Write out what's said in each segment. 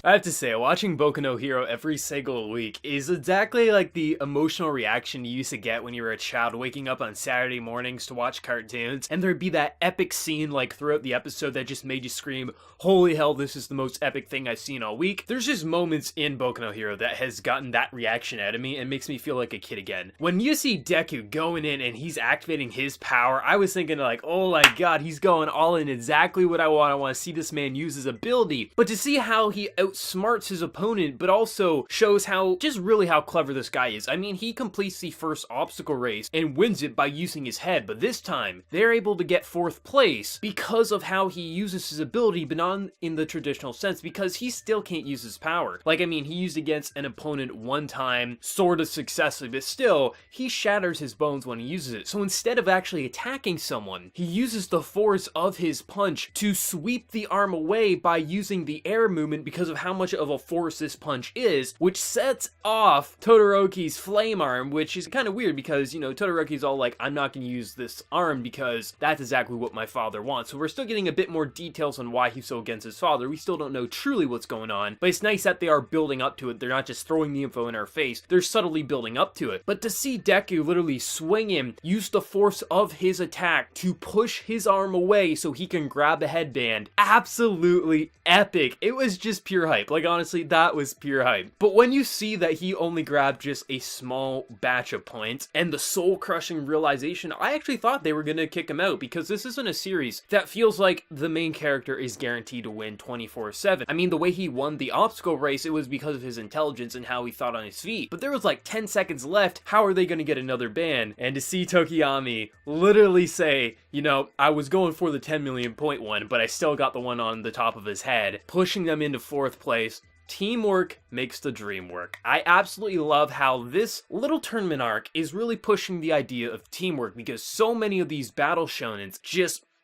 I have to say, watching Boku no Hero every single week is exactly like the emotional reaction you used to get when you were a child waking up on Saturday mornings to watch cartoons, and there'd be that epic scene like throughout the episode that just made you scream, holy hell, this is the most epic thing I've seen all week. There's just moments in Boku no Hero that has gotten that reaction out of me and makes me feel like a kid again. When you see Deku going in and he's activating his power, I was thinking like, oh my god, he's going all in, exactly what I want. I want to see this man use his ability. But to see how he outsmarts his opponent, but also shows how clever this guy is. I mean, he completes the first obstacle race and wins it by using his head, but this time they're able to get 4th place because of how he uses his ability, but not in the traditional sense, because he still can't use his power. Like, I mean, he used against an opponent one time, sort of successfully, but still, he shatters his bones when he uses it. So instead of actually attacking someone, he uses the force of his punch to sweep the arm away by using the air movement because of how much of a force this punch is, which sets off Todoroki's flame arm, which is kind of weird because, you know, Todoroki's all like, I'm not going to use this arm because that's exactly what my father wants. So we're still getting a bit more details on why he's so against his father. We still don't know truly what's going on, but it's nice that they are building up to it. They're not just throwing the info in our face, they're subtly building up to it. But to see Deku literally swing him, use the force of his attack to push his arm away so he can grab the headband, absolutely epic. It was just pure hype. Like, honestly, that was pure hype. But when you see that he only grabbed just a small batch of points and the soul-crushing realization, I actually thought they were gonna kick him out, because this isn't a series that feels like the main character is guaranteed to win 24/7. I mean, the way he won the obstacle race, it was because of his intelligence and how he thought on his feet. But there was like 10 seconds left. How are they gonna get another ban? And to see Tokiyami literally say, you know, I was going for the 10 million point one, but I still got the one on the top of his head, pushing them into 4th place. Teamwork makes the dream work. I absolutely love how this little tournament arc is really pushing the idea of teamwork, because so many of these battle shonens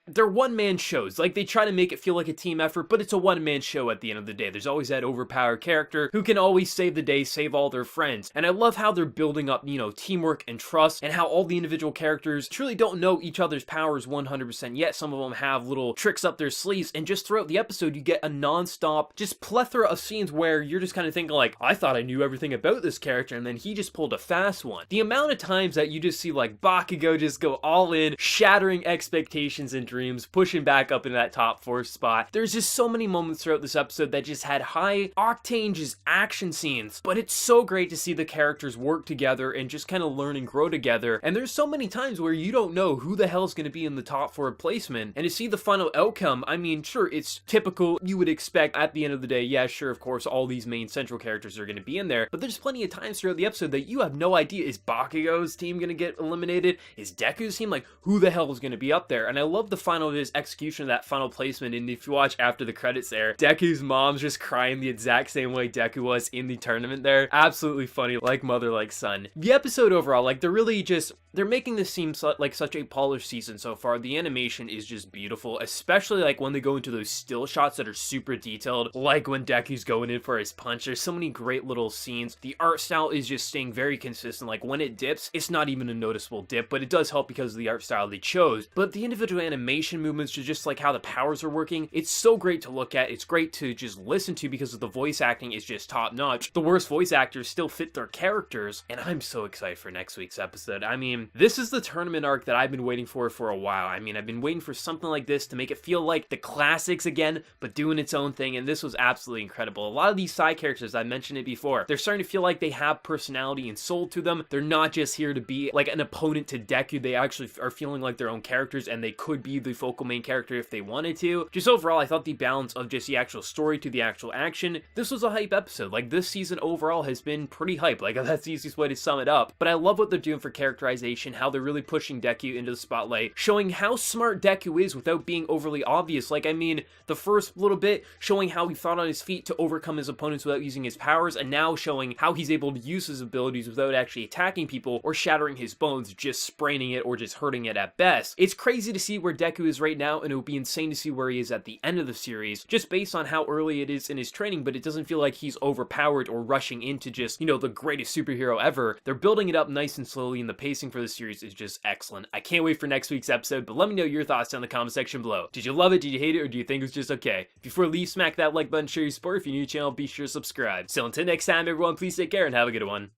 they're one-man shows. Like, they try to make it feel like a team effort, but it's a one-man show at the end of the day. There's always that overpowered character who can always save the day, save all their friends. And I love how they're building up, you know, teamwork and trust, and how all the individual characters truly don't know each other's powers 100% yet. Some of them have little tricks up their sleeves, and just throughout the episode, you get a non-stop, just plethora of scenes where you're just kind of thinking like, I thought I knew everything about this character, and then he just pulled a fast one. The amount of times that you just see like Bakugo just go all in, shattering expectations and dreams, pushing back up in that top 4 spot. There's just so many moments throughout this episode that just had high octane just action scenes, but it's so great to see the characters work together and just kind of learn and grow together. And there's so many times where you don't know who the hell is going to be in the top 4 placement, and to see the final outcome, I mean, sure, it's typical. You would expect at the end of the day, yeah, sure, of course, all these main central characters are going to be in there, but there's plenty of times throughout the episode that you have no idea, is Bakugo's team going to get eliminated? Is Deku's team? Like, who the hell is going to be up there? And I love the final of his execution of that final placement, and if you watch after the credits there, Deku's mom's just crying the exact same way Deku was in the tournament there. Absolutely funny, like mother, like son. The episode overall, like, they're making this seem like such a polished season so far. The animation is just beautiful, especially like when they go into those still shots that are super detailed, like when Deku's going in for his punch. There's so many great little scenes. The art style is just staying very consistent. Like, when it dips, it's not even a noticeable dip, but it does help because of the art style they chose. But the individual animation movements, just like how the powers are working, it's so great to look at. It's great to just listen to because of the voice acting is just top notch. The worst voice actors still fit their characters, and I'm so excited for next week's episode. I mean, this is the tournament arc that I've been waiting for a while. I mean, I've been waiting for something like this to make it feel like the classics again, but doing its own thing, and this was absolutely incredible. A lot of these side characters, I mentioned it before, they're starting to feel like they have personality and soul to them. They're not just here to be like an opponent to Deku. They actually are feeling like their own characters, and they could be the focal main character if they wanted to. Just overall, I thought the balance of just the actual story to the actual action, this was a hype episode. Like, this season overall has been pretty hype. Like, that's the easiest way to sum it up. But I love what they're doing for characterization, how they're really pushing Deku into the spotlight, showing how smart Deku is without being overly obvious. Like, I mean, the first little bit showing how he thought on his feet to overcome his opponents without using his powers, and now showing how he's able to use his abilities without actually attacking people or shattering his bones, just spraining it or just hurting it at best. It's crazy to see where Deku Deku is right now, and it would be insane to see where he is at the end of the series, just based on how early it is in his training, but it doesn't feel like he's overpowered or rushing into just, the greatest superhero ever. They're building it up nice and slowly, and the pacing for the series is just excellent. I can't wait for next week's episode, but let me know your thoughts down in the comment section below. Did you love it? Did you hate it? Or do you think it was just okay? Before you leave, smack that like button, share your support. If you're new to the channel, be sure to subscribe. So until next time, everyone, please take care and have a good one.